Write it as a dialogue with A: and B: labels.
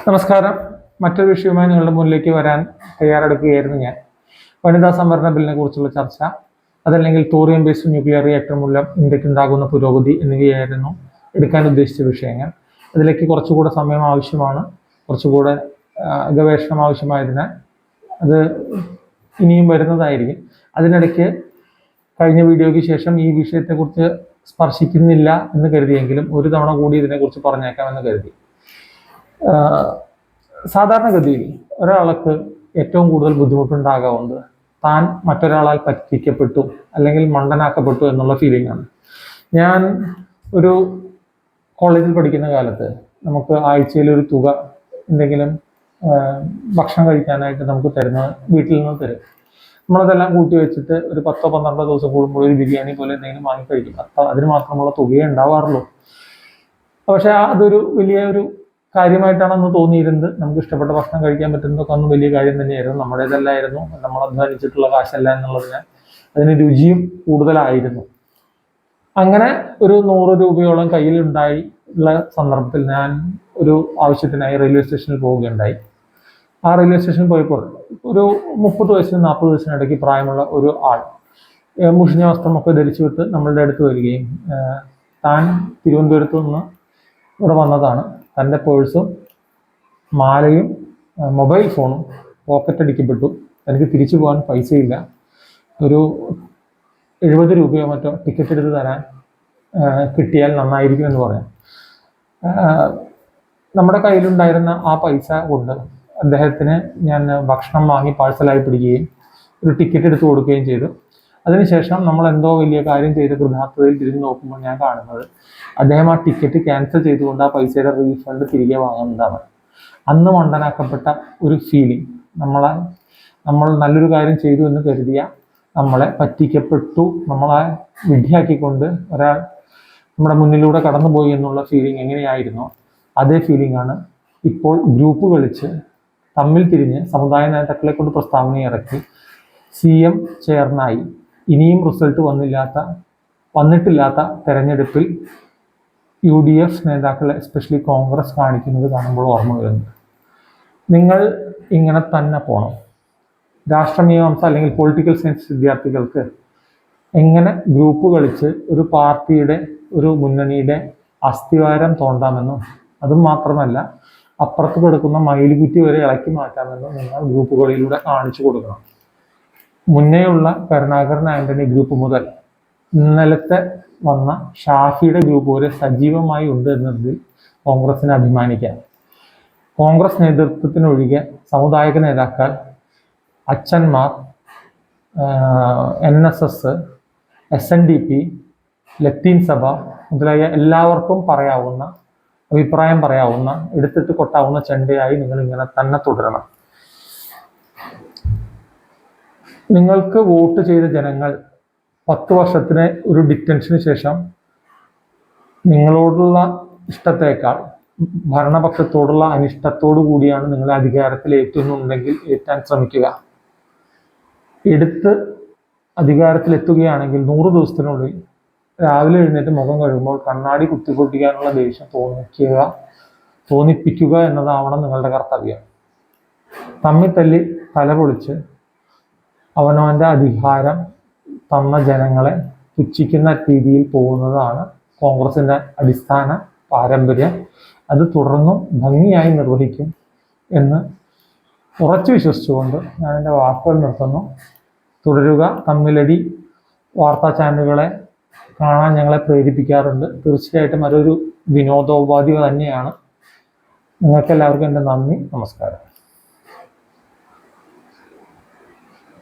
A: നമസ്കാരം. മറ്റൊരു വിഷയവുമായി നിങ്ങളുടെ മുന്നിലേക്ക് വരാൻ തയ്യാറെടുക്കുകയായിരുന്നു ഞാൻ. വനിതാ സംവരണ ബില്ലിനെ കുറിച്ചുള്ള ചർച്ച, അതല്ലെങ്കിൽ തോറിയം ബേസ്ഡ് ന്യൂക്ലിയർ റിയാക്ടർ മൂലം ഇന്ത്യക്കുണ്ടാകുന്ന പുരോഗതി എന്നിവയായിരുന്നു എടുക്കാൻ ഉദ്ദേശിച്ച വിഷയങ്ങൾ. അതിലേക്ക് കുറച്ചുകൂടെ സമയം ആവശ്യമാണ്, കുറച്ചുകൂടെ ഗവേഷണം ആവശ്യമായതിനാൽ അത് ഇനിയും വരുന്നതായിരിക്കും. അതിനിടയ്ക്ക് കഴിഞ്ഞ വീഡിയോയ്ക്ക് ശേഷം ഈ വിഷയത്തെക്കുറിച്ച് സ്പർശിക്കുന്നില്ല എന്ന് കരുതിയെങ്കിലും ഒരു തവണ കൂടി ഇതിനെക്കുറിച്ച് പറഞ്ഞേക്കാമെന്ന് കരുതി. സാധാരണഗതിയിൽ ഒരാൾക്ക് ഏറ്റവും കൂടുതൽ ബുദ്ധിമുട്ടുണ്ടാകാവുന്നത് താൻ മറ്റൊരാളാൽ പറ്റിക്കപ്പെട്ടു അല്ലെങ്കിൽ മണ്ടനാക്കപ്പെട്ടു എന്നുള്ള ഫീലിംഗ് ആണ്. ഞാൻ ഒരു കോളേജിൽ പഠിക്കുന്ന കാലത്ത് നമുക്ക് ആഴ്ചയിൽ ഒരു തുക എന്തെങ്കിലും ഭക്ഷണം കഴിക്കാനായിട്ട് നമുക്ക് തരുന്നത് വീട്ടിൽ നിന്ന് തരും. നമ്മളതെല്ലാം കൂട്ടി വെച്ചിട്ട് ഒരു 10-12 ദിവസം കൂടുമ്പോൾ ഒരു ബിരിയാണി പോലെ എന്തെങ്കിലും വാങ്ങി കഴിക്കും. അതിന് മാത്രമുള്ള തുകയേ ഉണ്ടാവാറുള്ളൂ. പക്ഷെ അതൊരു വലിയൊരു കാര്യമായിട്ടാണെന്ന് തോന്നിയിരുന്നത്. നമുക്ക് ഇഷ്ടപ്പെട്ട ഭക്ഷണം കഴിക്കാൻ പറ്റുന്നതൊക്കെ അന്ന് വലിയ കാര്യം തന്നെയായിരുന്നു. നമ്മുടേതല്ലായിരുന്നു, നമ്മൾ അധ്വാനിച്ചിട്ടുള്ള കാശല്ല എന്നുള്ളതിന് അതിന് രുചിയും കൂടുതലായിരുന്നു. അങ്ങനെ ഒരു 100 രൂപയോളം കയ്യിൽ ഉണ്ടായുള്ള സന്ദർഭത്തിൽ ഞാൻ ഒരു ആവശ്യത്തിനായി റെയിൽവേ സ്റ്റേഷനിൽ പോവുകയുണ്ടായി. ആ റെയിൽവേ സ്റ്റേഷനിൽ പോയപ്പോൾ ഒരു 30 വയസ്സിനും 40 വയസ്സിനിടയ്ക്ക് പ്രായമുള്ള ഒരു ആൾ മുഷിഞ്ഞ വസ്ത്രമൊക്കെ ധരിച്ചു വിട്ട് നമ്മളുടെ അടുത്ത് വരികയും താൻ തിരുവനന്തപുരത്ത് നിന്ന് ഇവിടെ വന്നതാണ്, തൻ്റെ പേഴ്സും മാലയും മൊബൈൽ ഫോണും പോക്കറ്റ് അടിക്കപ്പെട്ടു, തനിക്ക് തിരിച്ചു പോകാൻ പൈസയില്ല, ഒരു 70 രൂപയോ മറ്റോ ടിക്കറ്റ് എടുത്ത് തരാൻ കിട്ടിയാൽ നന്നായിരിക്കും എന്ന് പറയാം. നമ്മുടെ കയ്യിലുണ്ടായിരുന്ന ആ പൈസ കൊണ്ട് അദ്ദേഹത്തിന് ഞാൻ ഭക്ഷണം വാങ്ങി പാഴ്സലായി പിടിക്കുകയും ഒരു ടിക്കറ്റ് എടുത്ത് കൊടുക്കുകയും ചെയ്തു. അതിനുശേഷം നമ്മൾ എന്തോ വലിയ കാര്യം ചെയ്ത കൃതാർത്ഥതയിൽ തിരിഞ്ഞു നോക്കുമ്പോൾ ഞാൻ കാണുന്നത് അദ്ദേഹം ആ ടിക്കറ്റ് ക്യാൻസൽ ചെയ്തുകൊണ്ട് ആ പൈസയുടെ റീഫണ്ട് തിരികെ വാങ്ങുന്നതാണ്. അന്ന് മണ്ടനാക്കപ്പെട്ട ഒരു ഫീലിംഗ്, നമ്മൾ നല്ലൊരു കാര്യം ചെയ്തു എന്ന് കരുതിയ നമ്മളെ പറ്റിക്കപ്പെട്ടു, നമ്മളെ വിഡ്ഢിയാക്കിക്കൊണ്ട് ഒരാൾ നമ്മുടെ മുന്നിലൂടെ കടന്നുപോയി എന്നുള്ള ഫീലിംഗ് എങ്ങനെയായിരുന്നോ അതേ ഫീലിംഗ് ആണ് ഇപ്പോൾ ഗ്രൂപ്പ് കളിച്ച് തമ്മിൽ തിരിഞ്ഞ് സമുദായ നേതാക്കളെ കൊണ്ട് പ്രസ്താവന ഇറക്കി CM ചെയർനായി ഇനിയും റിസൾട്ട് വന്നിട്ടില്ലാത്ത തെരഞ്ഞെടുപ്പിൽ UDF നേതാക്കളെ എസ്പെഷ്യലി കോൺഗ്രസ് കാണിക്കുന്നത് കാണുമ്പോൾ ഓർമ്മ വരുന്നത്. നിങ്ങൾ ഇങ്ങനെ തന്നെ പോകണം. രാഷ്ട്രമീമാംസ അല്ലെങ്കിൽ പൊളിറ്റിക്കൽ സയൻസ് വിദ്യാർത്ഥികൾക്ക് എങ്ങനെ ഗ്രൂപ്പ് കളിച്ച് ഒരു പാർട്ടിയുടെ ഒരു മുന്നണിയുടെ അസ്ഥിവാരം തോണ്ടാമെന്നും അതും മാത്രമല്ല അപ്പുറത്ത് കിടക്കുന്ന മയിലുകുറ്റി വരെ ഇളക്കി മാറ്റാമെന്നും നിങ്ങൾ ഗ്രൂപ്പുകളിലൂടെ കാണിച്ചു കൊടുക്കണം. മുന്നേയുള്ള കരുണാകരൻ ആന്റണി ഗ്രൂപ്പ് മുതൽ ഇന്നലത്തെ വന്ന ഷാഫിയുടെ ഗ്രൂപ്പ് വരെ സജീവമായി ഉണ്ട് എന്നതിൽ കോൺഗ്രസിനെ അഭിമാനിക്കാം. കോൺഗ്രസ് നേതൃത്വത്തിനൊഴികെ സമുദായിക നേതാക്കൾ, അച്ഛന്മാർ, NSS, SNDP, ലത്തീൻ സഭ മുതലായ എല്ലാവർക്കും അഭിപ്രായം പറയാവുന്ന എടുത്തിട്ട് കൊട്ടാവുന്ന ചെണ്ടയായി നിങ്ങൾ ഇങ്ങനെ തന്നെ തുടരണം. നിങ്ങൾക്ക് വോട്ട് ചെയ്ത ജനങ്ങൾ 10 വർഷത്തിന് ഒരു ഡിറ്റൻഷന് ശേഷം നിങ്ങളോടുള്ള ഇഷ്ടത്തേക്കാൾ ഭരണപക്ഷത്തോടുള്ള അനിഷ്ടത്തോടു കൂടിയാണ് നിങ്ങളെ അധികാരത്തിൽ ഏറ്റുന്നുണ്ടെങ്കിൽ ഏറ്റാൻ ശ്രമിക്കുക. എടുത്ത് അധികാരത്തിലെത്തുകയാണെങ്കിൽ 100 ദിവസത്തിനുള്ളിൽ രാവിലെ എഴുന്നേറ്റ് മുഖം കഴുകുമ്പോൾ കണ്ണാടി കുത്തിപ്പൊട്ടിക്കാനുള്ള ദേഷ്യം തോന്നിപ്പിക്കുക എന്നതാവണം നിങ്ങളുടെ കർത്തവ്യം. തമ്മിൽ തല്ലി തലപൊളിച്ച് അവനവൻ്റെ അധികാരം തന്ന ജനങ്ങളെ പുച്ഛിക്കുന്ന രീതിയിൽ പോകുന്നതാണ് കോൺഗ്രസിൻ്റെ അടിസ്ഥാന പാരമ്പര്യം. അത് തുടർന്നും ഭംഗിയായി നിർവഹിക്കും എന്ന് ഉറച്ചു വിശ്വസിച്ചുകൊണ്ട് ഞാൻ എൻ്റെ വാക്കുകൾ നിർത്തുന്നു. തുടരുക. തമ്മിലടി വാർത്താ ചാനലുകളെ കാണാൻ ഞങ്ങളെ പ്രേരിപ്പിക്കാറുണ്ട്. തീർച്ചയായിട്ടും അതൊരു വിനോദോപാധി തന്നെയാണ്. നിങ്ങൾക്കെല്ലാവർക്കും എൻ്റെ നന്ദി, നമസ്കാരം.